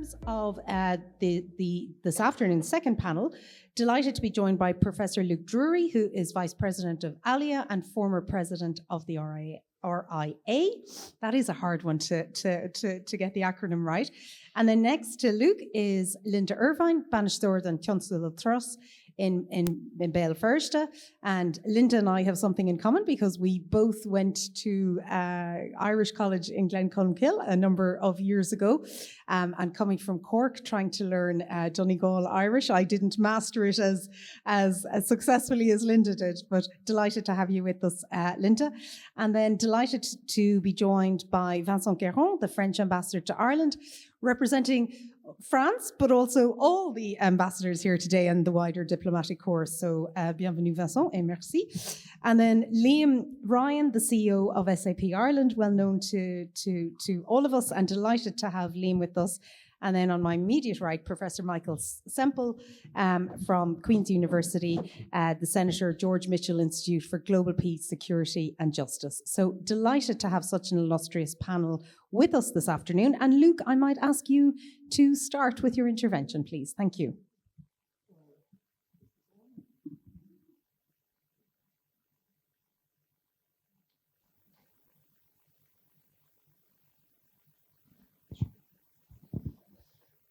terms of this afternoon's second panel, delighted to be joined by Professor Luke Drury, who is Vice President of ALLEA and former President of the RIA. That is a hard one to get the acronym right. And then next to Luke is Linda Ervine, Bainisteoir and Tionscadal Turas in Béal Feirste. And Linda and I have something in common because we both went to Irish College in Glenculmkill a number of years ago. And coming from Cork, trying to learn Donegal Irish. I didn't master it as successfully as Linda did, but delighted to have you with us, Linda. And then delighted to be joined by Vincent Guérend, the French ambassador to Ireland, representing France, but also all the ambassadors here today and the wider diplomatic corps. So bienvenue Vincent et merci. And then Liam Ryan, the CEO of SAP Ireland, well known to all of us, and delighted to have Liam with us. And then on my immediate right, Professor Michael Semple from Queen's University, the Senator George Mitchell Institute for Global Peace, Security and Justice. So delighted to have such an illustrious panel with us this afternoon. And Luke, I might ask you to start with your intervention, please. Thank you.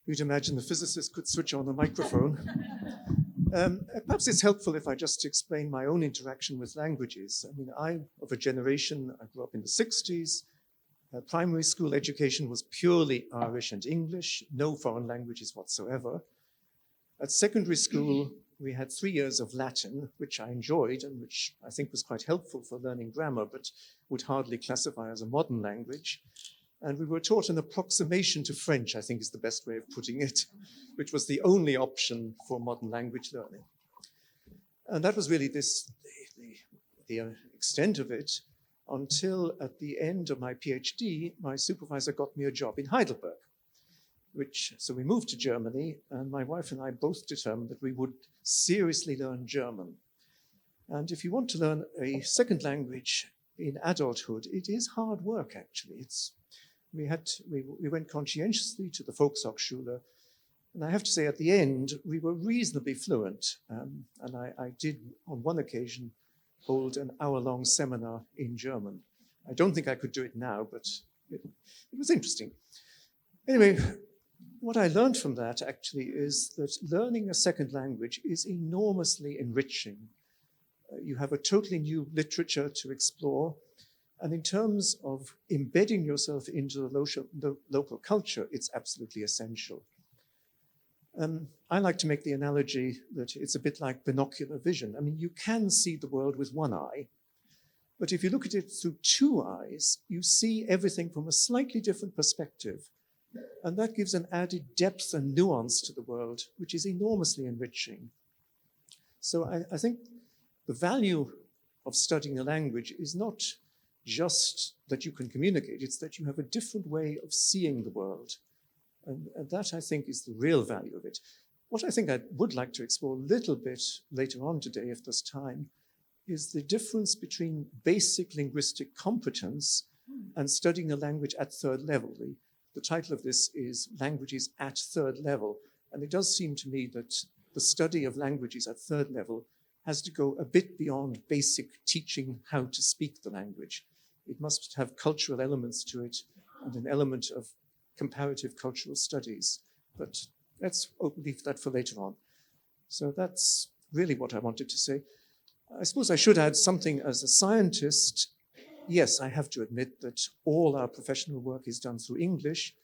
You'd imagine the physicist could switch on the microphone. Perhaps it's helpful if I just explain my own interaction with languages. I mean, I'm of a generation, I grew up in the 60s. Primary school education was purely Irish and English, no foreign languages whatsoever. At secondary school, we had 3 years of Latin, which I enjoyed and which I think was quite helpful for learning grammar, but would hardly classify as a modern language. And we were taught an approximation to French, I think is the best way of putting it, which was the only option for modern language learning. And that was really the extent of it until at the end of my PhD, my supervisor got me a job in Heidelberg, so we moved to Germany, and my wife and I both determined that we would seriously learn German. And if you want to learn a second language in adulthood, it is hard work, actually. We went conscientiously to the Volkshochschule, and I have to say at the end, we were reasonably fluent. And I did, on one occasion, hold an hour-long seminar in German. I don't think I could do it now, but it was interesting. Anyway, what I learned from that actually is that learning a second language is enormously enriching. You have a totally new literature to explore. And in terms of embedding yourself into the local culture, it's absolutely essential. I like to make the analogy that it's a bit like binocular vision. I mean, you can see the world with one eye, but if you look at it through two eyes, you see everything from a slightly different perspective. And that gives an added depth and nuance to the world, which is enormously enriching. So I think the value of studying a language is not just that you can communicate, it's that you have a different way of seeing the world. And that, I think, is the real value of it. What I think I would like to explore a little bit later on today, if there's time, is the difference between basic linguistic competence and studying a language at third level. The title of this is Languages at Third Level. And it does seem to me that the study of languages at third level has to go a bit beyond basic teaching how to speak the language. It must have cultural elements to it and an element of comparative cultural studies. But let's leave that for later on. So that's really what I wanted to say. I suppose I should add something as a scientist. Yes, I have to admit that all our professional work is done through English,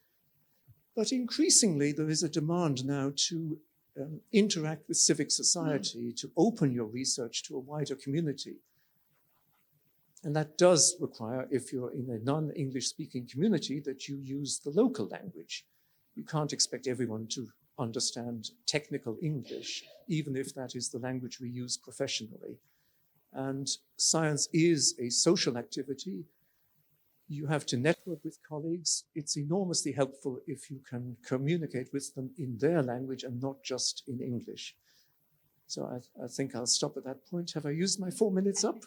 but increasingly there is a demand now to interact with civic society, to open your research to a wider community. And that does require, if you're in a non-English speaking community, that you use the local language. You can't expect everyone to understand technical English, even if that is the language we use professionally. And science is a social activity. You have to network with colleagues. It's enormously helpful if you can communicate with them in their language and not just in English. So I think I'll stop at that point. Have I used my 4 minutes up?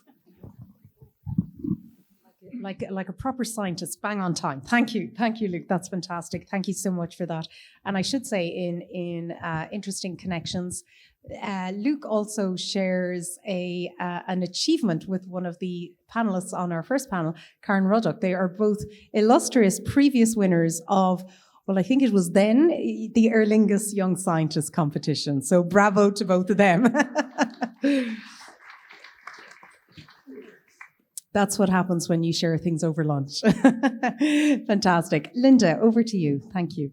like a proper scientist, bang on time. Thank you, Luke. That's fantastic. Thank you so much for that. And I should say, in interesting connections, Luke also shares an achievement with one of the panelists on our first panel, Karen Ruddock. They are both illustrious previous winners of, well, I think it was then the Aer Lingus Young Scientist competition. So bravo to both of them. That's what happens when you share things over lunch. Fantastic. Linda, over to you. Thank you.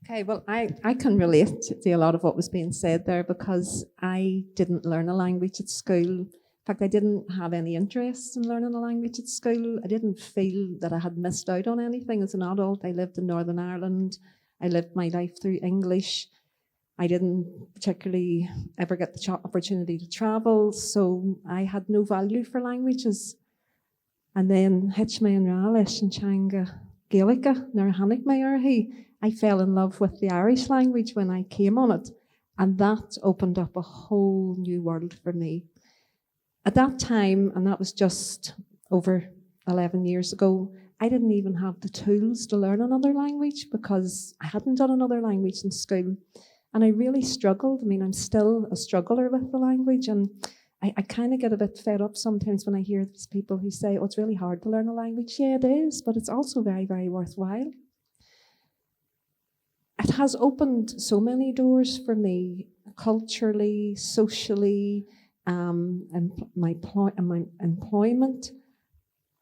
Okay, well, I can relate to a lot of what was being said there because I didn't learn a language at school. In fact, I didn't have any interest in learning a language at school. I didn't feel that I had missed out on anything as an adult. I lived in Northern Ireland. I lived my life through English. I didn't particularly ever get the opportunity to travel, so I had no value for languages. And then Hitchman Ralish and Changa Gaelica, Nuatheangacha Oirthear, I fell in love with the Irish language when I came on it, and that opened up a whole new world for me. At that time, and that was just over 11 years ago, I didn't even have the tools to learn another language because I hadn't done another language in school. And I really struggled. I mean, I'm still a struggler with the language, and I kind of get a bit fed up sometimes when I hear these people who say, oh, it's really hard to learn a language. Yeah, it is, but it's also very, very worthwhile. It has opened so many doors for me, culturally, socially, and my employment.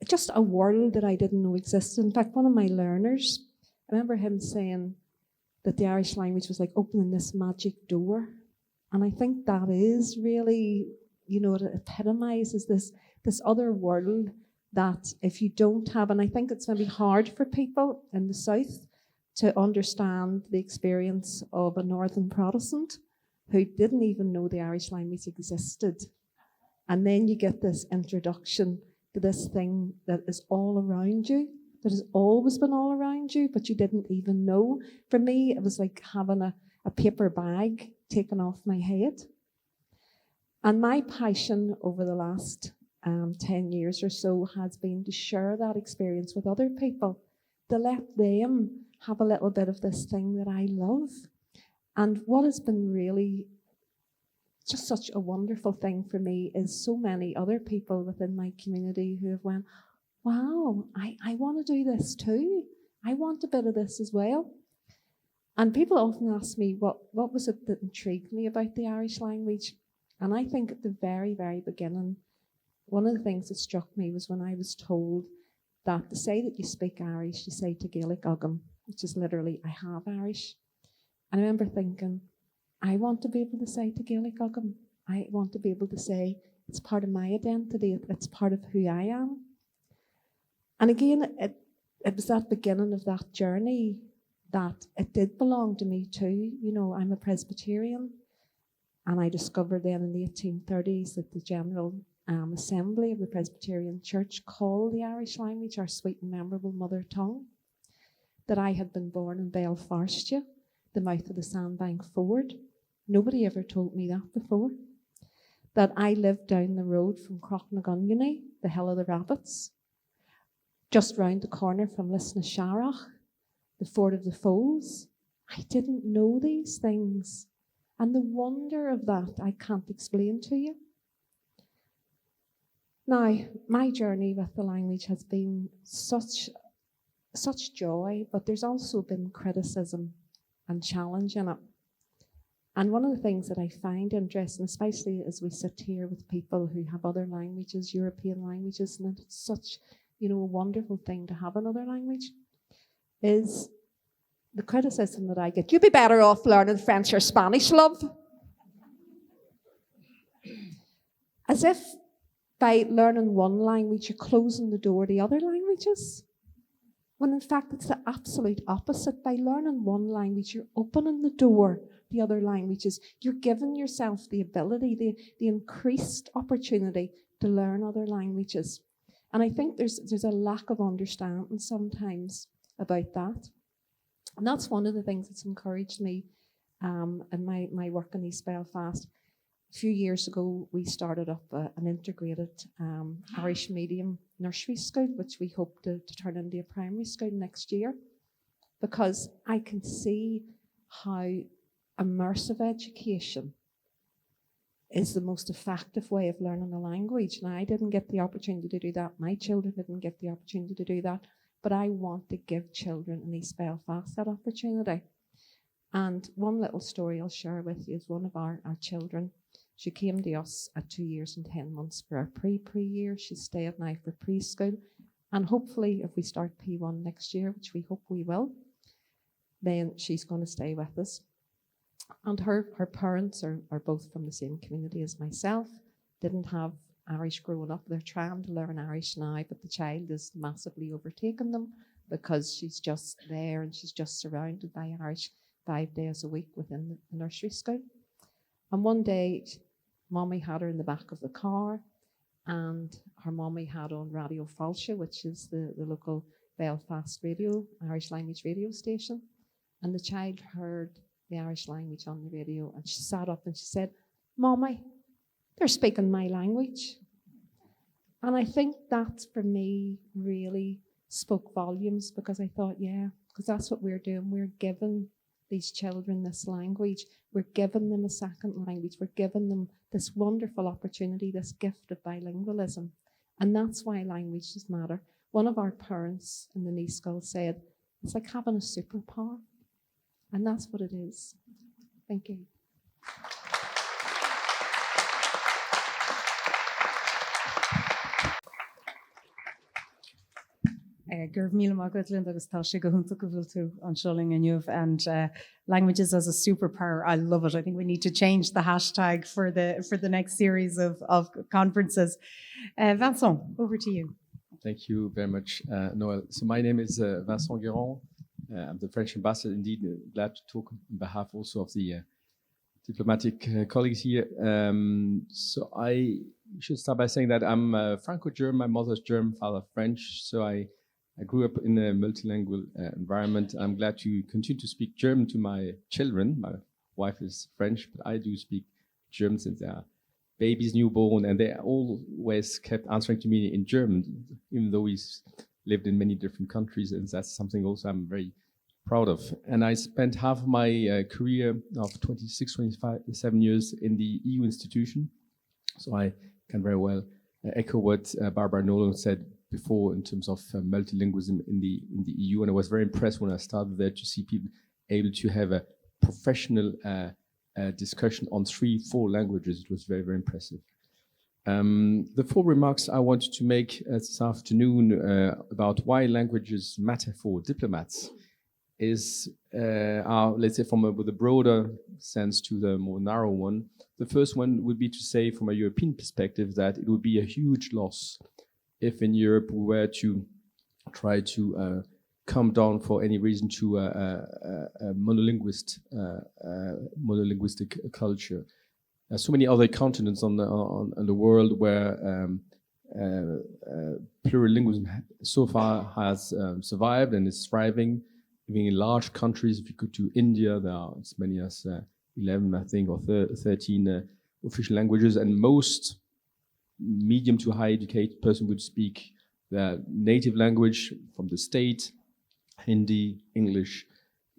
Just a world that I didn't know existed. In fact, one of my learners, I remember him saying that the Irish language was like opening this magic door. And I think that is really, it epitomizes this other world that if you don't have, and I think it's maybe hard for people in the South to understand the experience of a Northern Protestant who didn't even know the Irish language existed. And then you get this introduction to this thing that is all around you, that has always been all around you, but you didn't even know. For me, it was like having a paper bag taken off my head. And my passion over the last 10 years or so has been to share that experience with other people, to let them have a little bit of this thing that I love. And what has been really just such a wonderful thing for me is so many other people within my community who have went, wow, I want to do this too. I want a bit of this as well. And people often ask me, what was it that intrigued me about the Irish language? And I think at the very, very beginning, one of the things that struck me was when I was told that to say that you speak Irish, you say to Gaelic agam, which is literally, I have Irish. And I remember thinking, I want to be able to say to Gaelic agam, I want to be able to say, it's part of my identity, it's part of who I am. And again, it was that beginning of that journey that it did belong to me too. I'm a Presbyterian, and I discovered then in the 1830s that the General Assembly of the Presbyterian Church called the Irish language our sweet and memorable mother tongue, that I had been born in Béal, Feirste, the mouth of the Sandbank Ford. Nobody ever told me that before. That I lived down the road from Crochnagunny, the Hill of the Rabbits, just round the corner from Lisnasharach, the Ford of the Foals. I didn't know these things. And the wonder of that I can't explain to you. Now, my journey with the language has been such joy, but there's also been criticism and challenge in it. And one of the things that I find interesting, especially as we sit here with people who have other languages, European languages, and it's such, a wonderful thing to have another language, is the criticism that I get. You'd be better off learning French or Spanish, love. As if by learning one language, you're closing the door to other languages. When in fact, it's the absolute opposite. By learning one language, you're opening the door to the other languages. You're giving yourself the ability, the increased opportunity to learn other languages. And I think there's a lack of understanding sometimes about that. And that's one of the things that's encouraged me in my work in East Belfast, a few years ago, we started up an integrated Irish medium nursery school, which we hope to turn into a primary school next year, because I can see how immersive education is the most effective way of learning a language. Now, I didn't get the opportunity to do that. My children didn't get the opportunity to do that. But I want to give children in East Belfast that opportunity. And one little story I'll share with you is one of our children. She came to us at 2 years and 10 months for our pre-year. She's stayed now for preschool. And hopefully, if we start P1 next year, which we hope we will, then she's going to stay with us. And her parents are both from the same community as myself, didn't have Irish growing up. They're trying to learn Irish now, but the child is massively overtaken them because she's just there and she's just surrounded by Irish 5 days a week within the nursery school. And one day, Mommy had her in the back of the car, and her mommy had on Radio Feirste, which is the local Belfast radio, Irish language radio station. And the child heard the Irish language on the radio, and she sat up and she said, "Mommy, they're speaking my language." And I think that, for me, really spoke volumes, because I thought, yeah, because that's what we're doing. We're giving these children this language. We're giving them a second language. We're giving them this wonderful opportunity, this gift of bilingualism. And that's why languages matter. One of our parents in the Nice School said, it's like having a superpower. And that's what it is. Thank you. Gurb míle mágad Linda agus tá sé go hunta go bhfuil tú anseo inniuh, and languages as a superpower. I love it. I think we need to change the hashtag for the next series of conferences. Vincent, over to you. Thank you very much, Noel. So my name is Vincent Guérend. I'm the French ambassador. Indeed, glad to talk on behalf also of the diplomatic colleagues here. So I should start by saying that I'm Franco-German. My mother's German, father French. So I grew up in a multilingual environment. I'm glad to continue to speak German to my children. My wife is French, but I do speak German since they are babies, newborn, and they always kept answering to me in German, even though we lived in many different countries, and that's something also I'm very proud of. And I spent half of my career of 27 years in the EU institution. So I can very well echo what Barbara Nolan said before in terms of multilingualism in the EU. And I was very impressed when I started there to see people able to have a professional discussion on 3-4 languages. It was very, very impressive. The 4 remarks I wanted to make this afternoon about why languages matter for diplomats are, let's say, with a broader sense to the more narrow one. The first one would be to say, from a European perspective, that it would be a huge loss if in Europe we were to try to come down for any reason to a monolinguistic culture. There's so many other continents on the world where plurilingualism so far has survived and is thriving. Even in large countries, if you go to India, there are as many as 11, I think, or 13 official languages, and most medium to high educated person would speak their native language from the state, Hindi, English.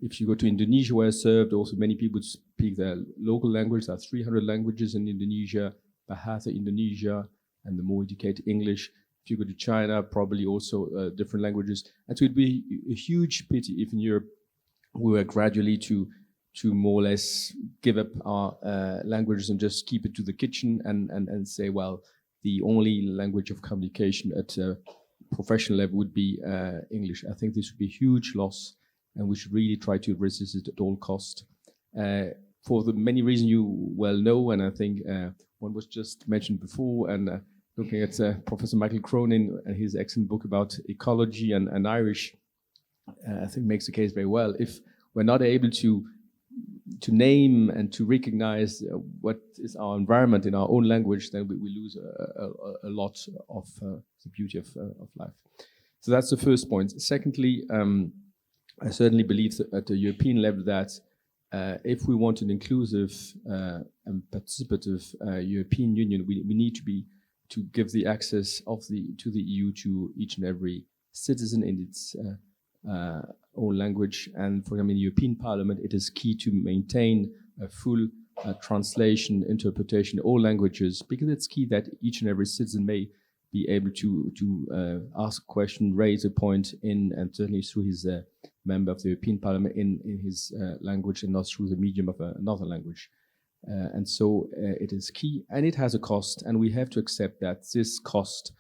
If you go to Indonesia, where I served, also many people speak their local language. There are 300 languages in Indonesia, Bahasa Indonesia, and the more educated English. If you go to China, probably also different languages. And so it'd be a huge pity if in Europe we were gradually to more or less give up our languages and just keep it to the kitchen and say, well, the only language of communication at a professional level would be English. I think this would be a huge loss, and we should really try to resist it at all cost. For the many reasons you well know, and I think one was just mentioned before, and looking at Professor Michael Cronin and his excellent book about ecology and Irish, I think makes the case very well. If we're not able to name and to recognize what is our environment in our own language, then we lose a lot of the beauty of life. So that's the first point. Secondly, I certainly believe that at the European level that if we want an inclusive and participative European Union, we need to give the access to the EU to each and every citizen in its own language. And for example, in the European Parliament, it is key to maintain a full translation, interpretation, all languages, because it's key that each and every citizen may be able to ask a question, raise a point and certainly through his member of the European Parliament in his language and not through the medium of another language. And so it is key, and it has a cost, and we have to accept that this cost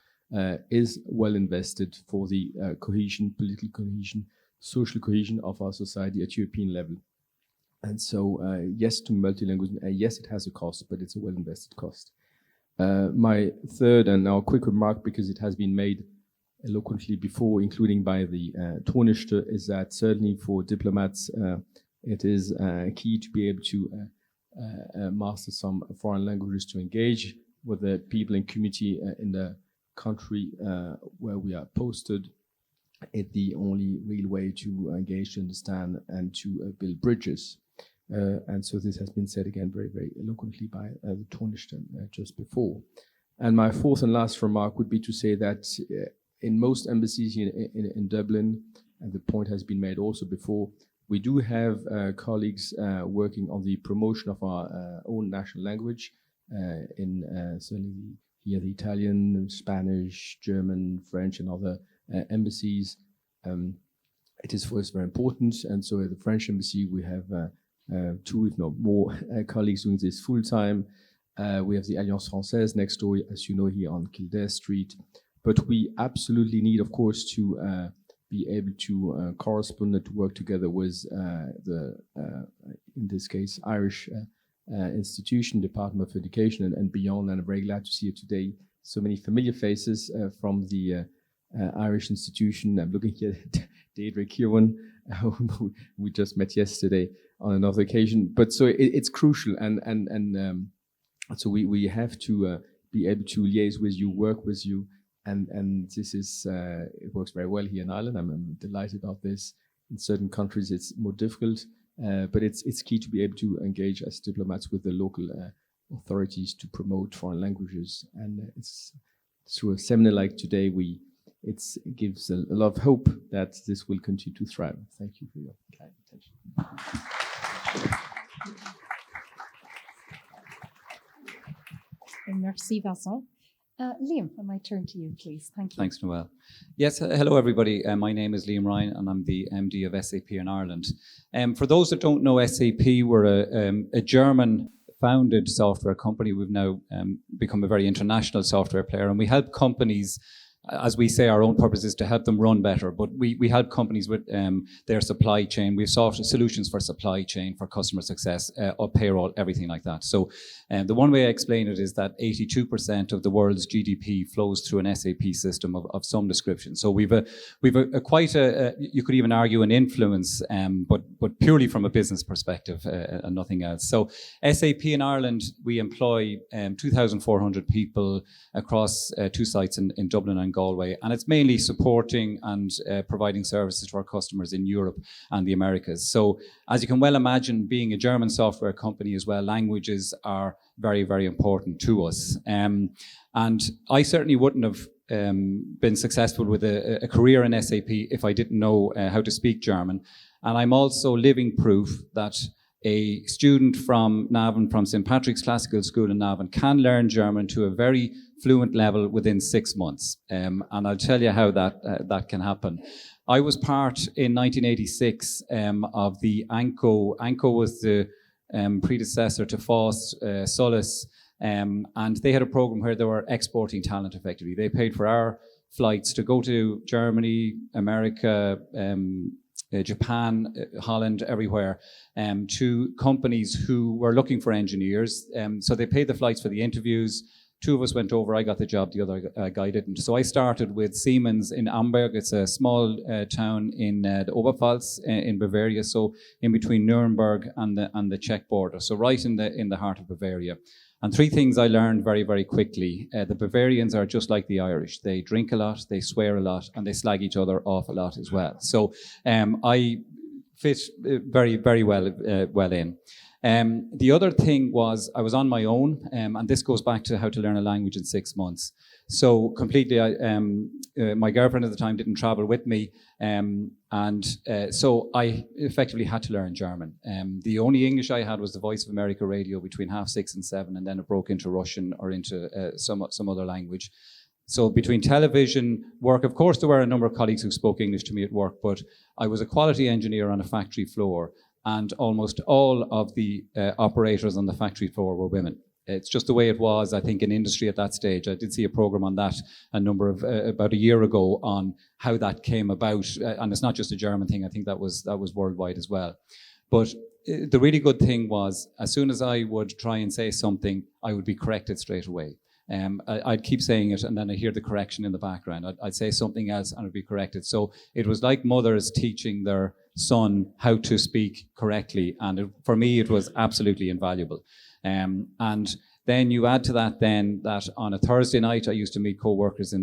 is well invested for the cohesion, political cohesion, social cohesion of our society at European level. And so, yes to multilingualism, yes, it has a cost, but it's a well invested cost. My third and now quick remark, because it has been made eloquently before, including by the Tornister, is that certainly for diplomats, it is key to be able to master some foreign languages to engage with the people and community in the country where we are posted. It's the only real way to engage, to understand, and to build bridges. And so this has been said again very, very eloquently by the Tornister just before. And my fourth and last remark would be to say that in most embassies in Dublin, and the point has been made also before, we do have colleagues working on the promotion of our own national language in certainly here the Italian, Spanish, German, French, and other embassies. It is for us very important, and so at the French embassy we have 2, if not more, colleagues doing this full time. We have the Alliance Française next door, as you know, here on Kildare Street. But we absolutely need, of course, to be able to correspond and to work together with in this case, Irish institution, Department of Education and beyond. And I'm very glad to see you today. So many familiar faces from the Irish institution. I'm looking here at Deirdre Kieran, who we just met yesterday on another occasion. But so it's crucial, and so we have to be able to liaise with you, work with you, and this is it works very well here in Ireland. I'm delighted about this. In certain countries, it's more difficult, but it's key to be able to engage as diplomats with the local authorities to promote foreign languages, and it's through a seminar like today it gives a lot of hope that this will continue to thrive. Thank you for your kind attention. Merci, Vincent. Liam, I might turn to you, please. Thank you. Thanks, Noelle. Yes, hello, everybody. My name is Liam Ryan, and I'm the MD of SAP in Ireland. For those that don't know SAP, we're a German-founded software company. We've now become a very international software player, and we help companies. As we say, our own purpose is to help them run better, but we help companies with their supply chain. We have software solutions for supply chain, for customer success, or payroll, everything like that. So the one way I explain it is that 82% of the world's GDP flows through an SAP system of some description. So we've a quite a you could even argue an influence, but purely from a business perspective and nothing else. So SAP in Ireland, we employ 2,400 people across 2 sites in Dublin and Galway, and it's mainly supporting and providing services to our customers in Europe and the Americas. So as you can well imagine, being a German software company as well, languages are very, very important to us. And I certainly wouldn't have been successful with a career in SAP if I didn't know how to speak German. And I'm also living proof that a student from Navan, from St. Patrick's Classical School in Navan, can learn German to a very fluent level within 6 months. And I'll tell you how that can happen. I was part in 1986 of the ANCO. ANCO was the predecessor to FOSS, Solus, and they had a program where they were exporting talent effectively. They paid for our flights to go to Germany, America, Japan, Holland, everywhere, to companies who were looking for engineers. So they paid the flights for the interviews. 2 of us went over, I got the job, the other guy didn't. So I started with Siemens in Amberg. It's a small town in the Oberpfalz in Bavaria, so in between Nuremberg and the Czech border, so right in the heart of Bavaria. And 3 things I learned very, very quickly. The Bavarians are just like the Irish. They drink a lot, they swear a lot, and they slag each other off a lot as well. So I fit very, very well in. The other thing was I was on my own, and this goes back to how to learn a language in 6 months. So completely, my girlfriend at the time didn't travel with me, so I effectively had to learn German. The only English I had was the Voice of America radio between 6:30 and 7, and then it broke into Russian or into some other language. So between television, work, of course, there were a number of colleagues who spoke English to me at work, but I was a quality engineer on a factory floor, and almost all of the operators on the factory floor were women. It's just the way it was, I think, in industry at that stage. I did see a program on that about a year ago on how that came about, and it's not just a German thing. I think that was worldwide as well. But the really good thing was, as soon as I would try and say something, I would be corrected straight away. I'd keep saying it, and then I'd hear the correction in the background. I'd say something else, and I'd be corrected. So it was like mothers teaching their son how to speak correctly, and for me, it was absolutely invaluable. And then you add to that that on a Thursday night, I used to meet co-workers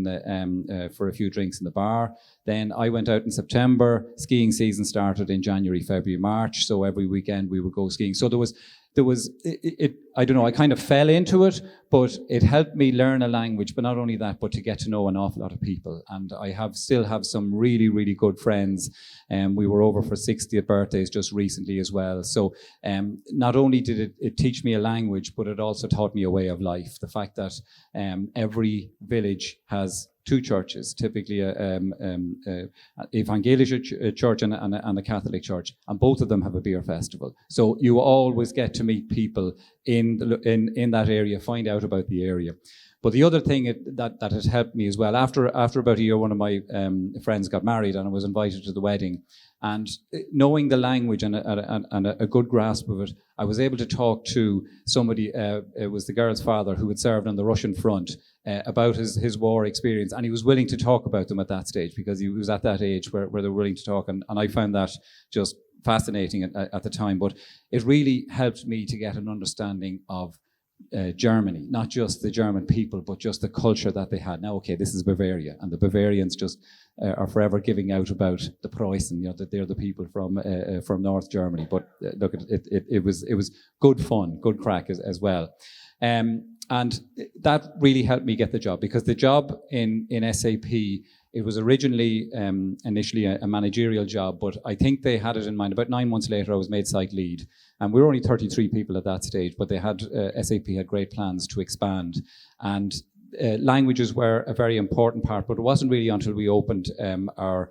for a few drinks in the bar. Then I went out in September. Skiing season started in January, February, March. So every weekend we would go skiing. So there was I don't know, I kind of fell into it, but it helped me learn a language, but not only that, but to get to know an awful lot of people. And I still have some really, really good friends. We were over for 60th birthdays just recently as well. So not only did it teach me a language, but it also taught me a way of life. The fact that every village has 2 churches, typically Evangelische church and a Catholic church, and both of them have a beer festival. So you always get to meet people in that area, find out about the area. But the other thing that has helped me as well, after about a year, one of my friends got married, and I was invited to the wedding. And knowing the language and a good grasp of it, I was able to talk to somebody, it was the girl's father, who had served on the Russian front, about his war experience. And he was willing to talk about them at that stage, because he was at that age where they were willing to talk. And I found that just fascinating at the time. But it really helped me to get an understanding of Germany, not just the German people, but just the culture that they had. Now, okay, this is Bavaria, and the Bavarians just are forever giving out about the Preußen, that they're the people from North Germany. But look, it was good fun, good crack as well. And that really helped me get the job, because the job in SAP, it was originally initially a managerial job, but I think they had it in mind. About 9 months later, I was made site lead, and we were only 33 people at that stage, but they had SAP had great plans to expand, and languages were a very important part. But it wasn't really until we opened our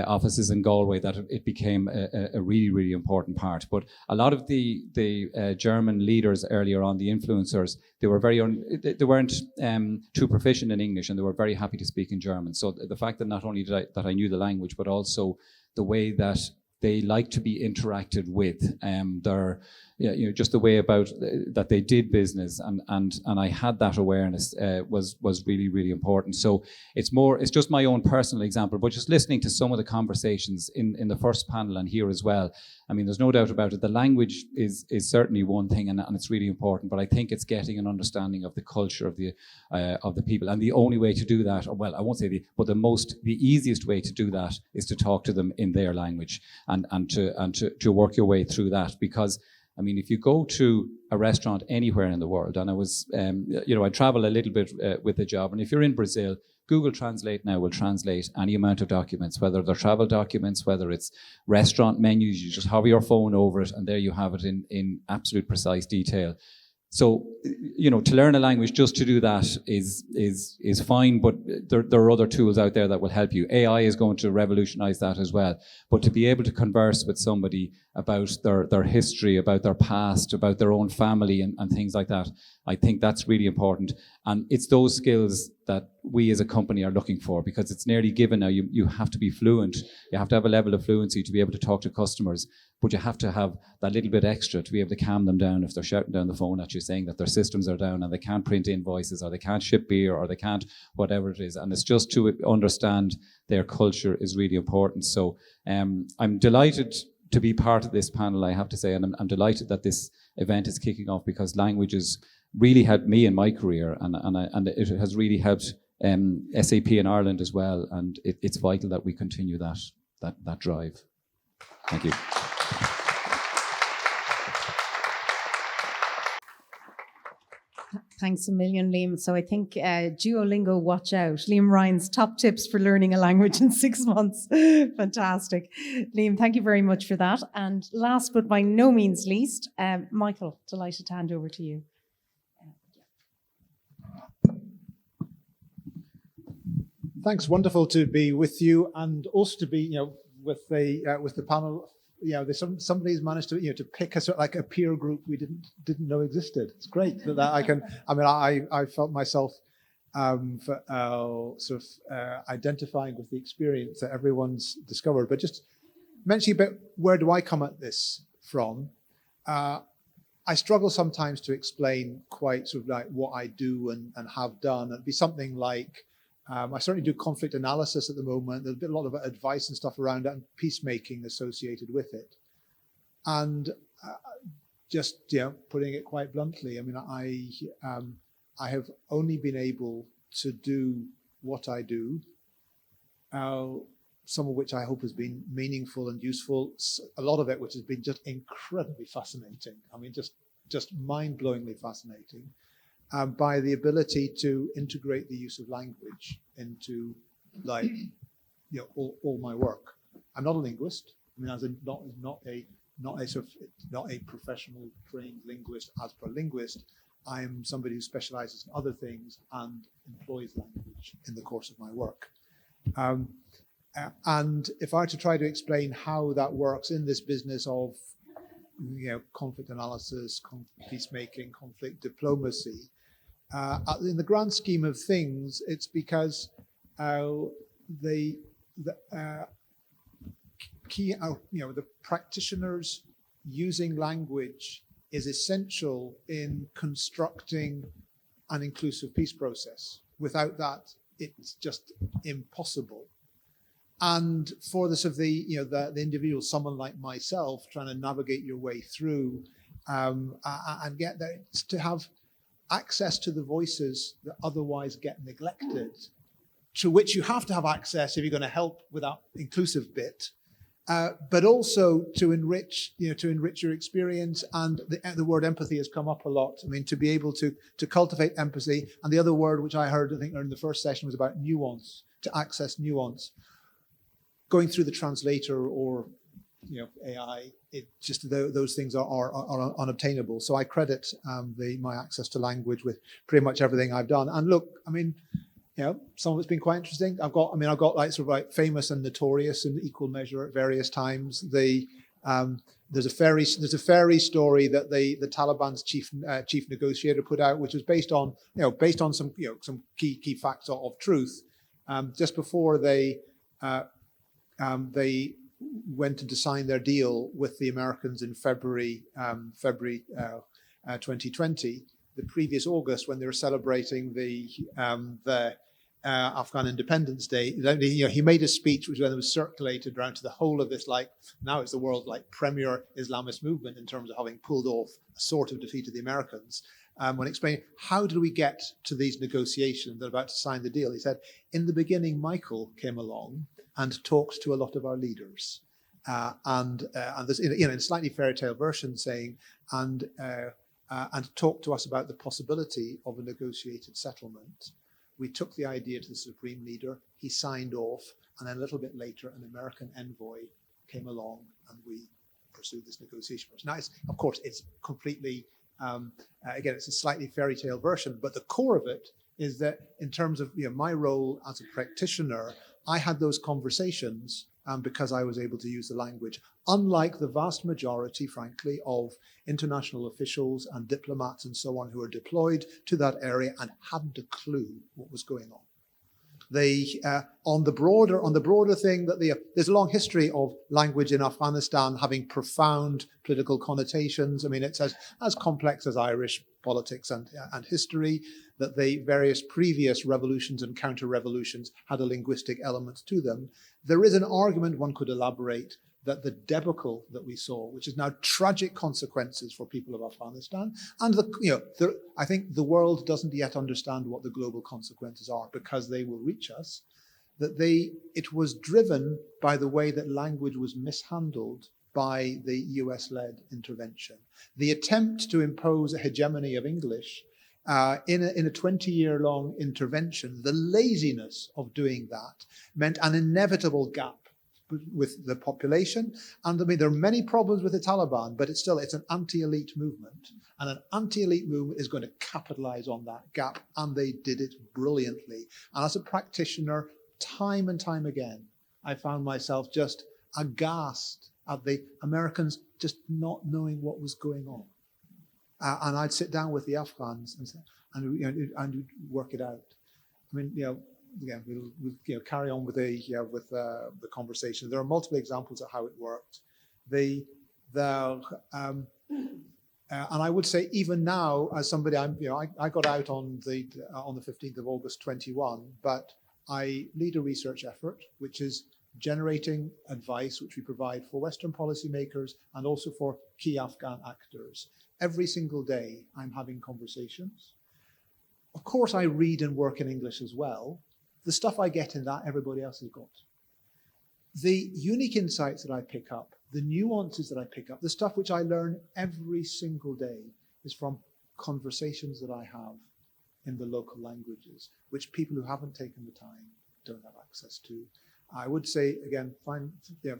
offices in Galway that it became a really, really important part. But a lot of the German leaders earlier on, the influencers, they weren't too proficient in English, and they were very happy to speak in German. So the fact that not only that I knew the language, but also the way that they like to be interacted with, just the way about that they did business, and I had that awareness was really, really important. So it's just my own personal example, but just listening to some of the conversations in the first panel and here as well. I mean, there's no doubt about it. The language is certainly one thing, and it's really important. But I think it's getting an understanding of the culture of the people, and the only way to do that, well, I won't say the easiest way to do that is to talk to them in their language, and to work your way through that. Because I mean, if you go to a restaurant anywhere in the world, and I was, I travel a little bit with the job, and if you're in Brazil, Google Translate now will translate any amount of documents, whether they're travel documents, whether it's restaurant menus. You just hover your phone over it, and there you have it in absolute precise detail. So, to learn a language, just to do that is fine, but there are other tools out there that will help you. AI is going to revolutionize that as well. But to be able to converse with somebody about their history, about their past, about their own family and things like that, I think that's really important. And it's those skills that we as a company are looking for, because it's nearly given now. You have to be fluent. You have to have a level of fluency to be able to talk to customers, but you have to have that little bit extra to be able to calm them down if they're shouting down the phone at you, saying that their systems are down and they can't print invoices, or they can't ship beer, or they can't whatever it is. And it's just to understand their culture is really important. So I'm delighted to be part of this panel, I have to say, and I'm delighted that this event is kicking off, because languages really helped me in my career, and it has really helped SAP in Ireland as well, and it's vital that we continue that drive. Thank you. Thanks a million, Liam. So I think Duolingo, watch out. Liam Ryan's top tips for learning a language in 6 months. Fantastic. Liam, thank you very much for that. And last but by no means least, Michael, delighted to hand over to you. Thanks. Wonderful to be with you, and also to be, with the panel. Somebody's managed to, to pick a sort of like a peer group we didn't know existed. It's great that I can. I mean, I felt myself identifying with the experience that everyone's discovered. But just mentioning about where do I come at this from? I struggle sometimes to explain quite sort of like what I do and have done. It'd be something like. I certainly do conflict analysis at the moment. There's been a lot of advice and stuff around it and peacemaking associated with it. And just putting it quite bluntly, I mean, I have only been able to do what I do, some of which I hope has been meaningful and useful. A lot of it which has been just incredibly fascinating. I mean, just mind-blowingly fascinating. By the ability to integrate the use of language into, like, all my work. I'm not a linguist. I mean, as in not a professional trained linguist as per linguist. I'm somebody who specializes in other things and employs language in the course of my work. And if I were to try to explain how that works in this business of, conflict analysis, peacemaking, conflict diplomacy. In the grand scheme of things, it's because the practitioners using language is essential in constructing an inclusive peace process. Without that, it's just impossible. And for the individual, someone like myself, trying to navigate your way through and get there, to have access to the voices that otherwise get neglected, to which you have to have access if you're going to help with that inclusive bit, but also to enrich your experience. And the word empathy has come up a lot. I mean, to be able to cultivate empathy. And the other word which I heard, I think, in the first session was about nuance, to access nuance. Going through the translator or AI, those things are unobtainable. So I credit my access to language with pretty much everything I've done. And look, I mean, some of it's been quite interesting. I've got like sort of like famous and notorious in equal measure at various times. There's a fairy story that the Taliban's chief negotiator put out, which was based on some key facts of truth. Just before they went to sign their deal with the Americans in February 2020, the previous August, when they were celebrating the Afghan Independence Day. He made a speech which then was circulated around to the whole of this, like, now it's the world's like premier Islamist movement in terms of having pulled off a sort of defeat of the Americans. When explaining how did we get to these negotiations, they're about to sign the deal, he said, in the beginning, Michael came along and talked to a lot of our leaders, and there's in a slightly fairy tale version saying, and talked to us about the possibility of a negotiated settlement. We took the idea to the supreme leader. He signed off, and then a little bit later, an American envoy came along, and we pursued this negotiation process. Now, of course, it's completely again, it's a slightly fairy tale version, but the core of it is that in terms of my role as a practitioner, I had those conversations because I was able to use the language, unlike the vast majority, frankly, of international officials and diplomats and so on who are deployed to that area and hadn't a clue what was going on. They, on the broader thing, that there's a long history of language in Afghanistan having profound political connotations. I mean, it's as complex as Irish politics and history, that the various previous revolutions and counter-revolutions had a linguistic element to them. There is an argument one could elaborate that the debacle that we saw, which is now tragic consequences for people of Afghanistan, and I think the world doesn't yet understand what the global consequences are because they will reach us, that it was driven by the way that language was mishandled by the US-led intervention. The attempt to impose a hegemony of English In a 20-year-long intervention, the laziness of doing that meant an inevitable gap with the population. And I mean, there are many problems with the Taliban, but it's an anti-elite movement. And an anti-elite movement is going to capitalize on that gap. And they did it brilliantly. And as a practitioner, time and time again, I found myself just aghast at the Americans just not knowing what was going on. And I'd sit down with the Afghans and we'd work it out. I mean, we'll carry on with the conversation. There are multiple examples of how it worked. And I would say even now, as somebody, I got out on the 15th of August 21, but I lead a research effort which is generating advice which we provide for Western policymakers and also for key Afghan actors. Every single day, I'm having conversations. Of course, I read and work in English as well. The stuff I get in that, everybody else has got. The unique insights that I pick up, the nuances that I pick up, the stuff which I learn every single day is from conversations that I have in the local languages, which people who haven't taken the time don't have access to. I would say, again,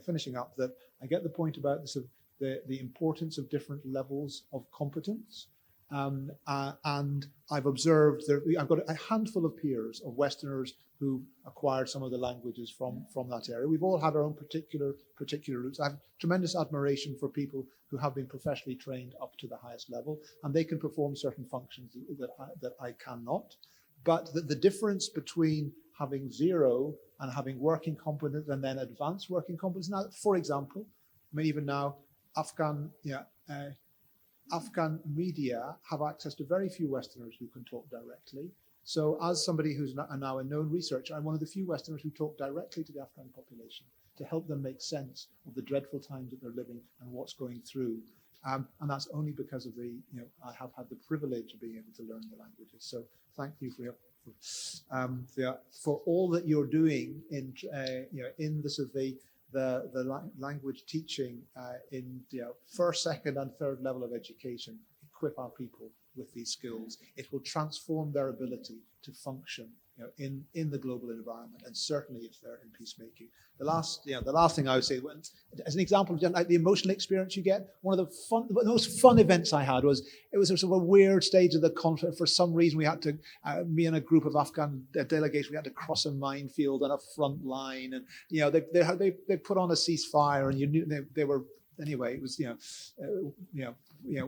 finishing up, that I get the point about this of the importance of different levels of competence. And I've observed I've got a handful of peers of Westerners who acquired some of the languages from that area. We've all had our own particular routes. I have tremendous admiration for people who have been professionally trained up to the highest level, and they can perform certain functions that I cannot. But the difference between having zero and having working competence and then advanced working competence. Now, for example, I mean, even now, Afghan media have access to very few Westerners who can talk directly. So as somebody who's now a known researcher, I'm one of the few Westerners who talk directly to the Afghan population to help them make sense of the dreadful times that they're living and what's going through. And that's only because of I have had the privilege of being able to learn the languages. So thank you for all that you're doing in the language teaching in first, second, and third level of education. Equip our people with these skills. It will transform their ability to function in the global environment, and certainly if they're in peacemaking. The last thing I would say, as an example of like the emotional experience you get, one of the most fun events I had was, it was sort of a weird stage of the conflict. For some reason, we had to, me and a group of Afghan delegates, we had to cross a minefield on a front line, and they put on a ceasefire, and you knew they were. Anyway, it was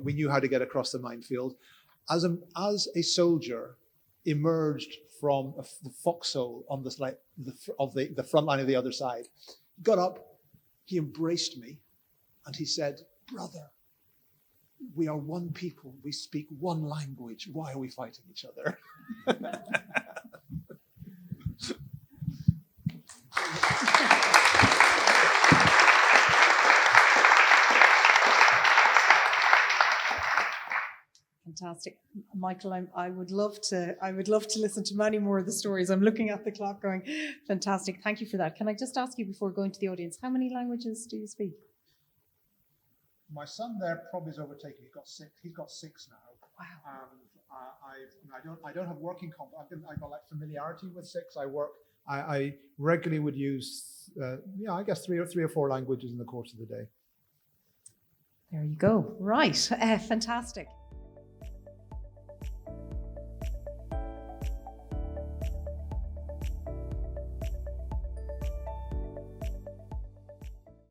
we knew how to get across the minefield. As a soldier emerged from the foxhole on the front line of the other side, he got up, he embraced me, and he said, "Brother, we are one people. We speak one language. Why are we fighting each other?" Fantastic, Michael. I would love to listen to many more of the stories. I'm looking at the clock, going, fantastic. Thank you for that. Can I just ask you before going to the audience, how many languages do you speak? My son there probably is overtaken. He's got six now. Wow. I don't have working I've got like familiarity with six. I regularly would use I guess three or four languages in the course of the day. There you go. Right. Fantastic.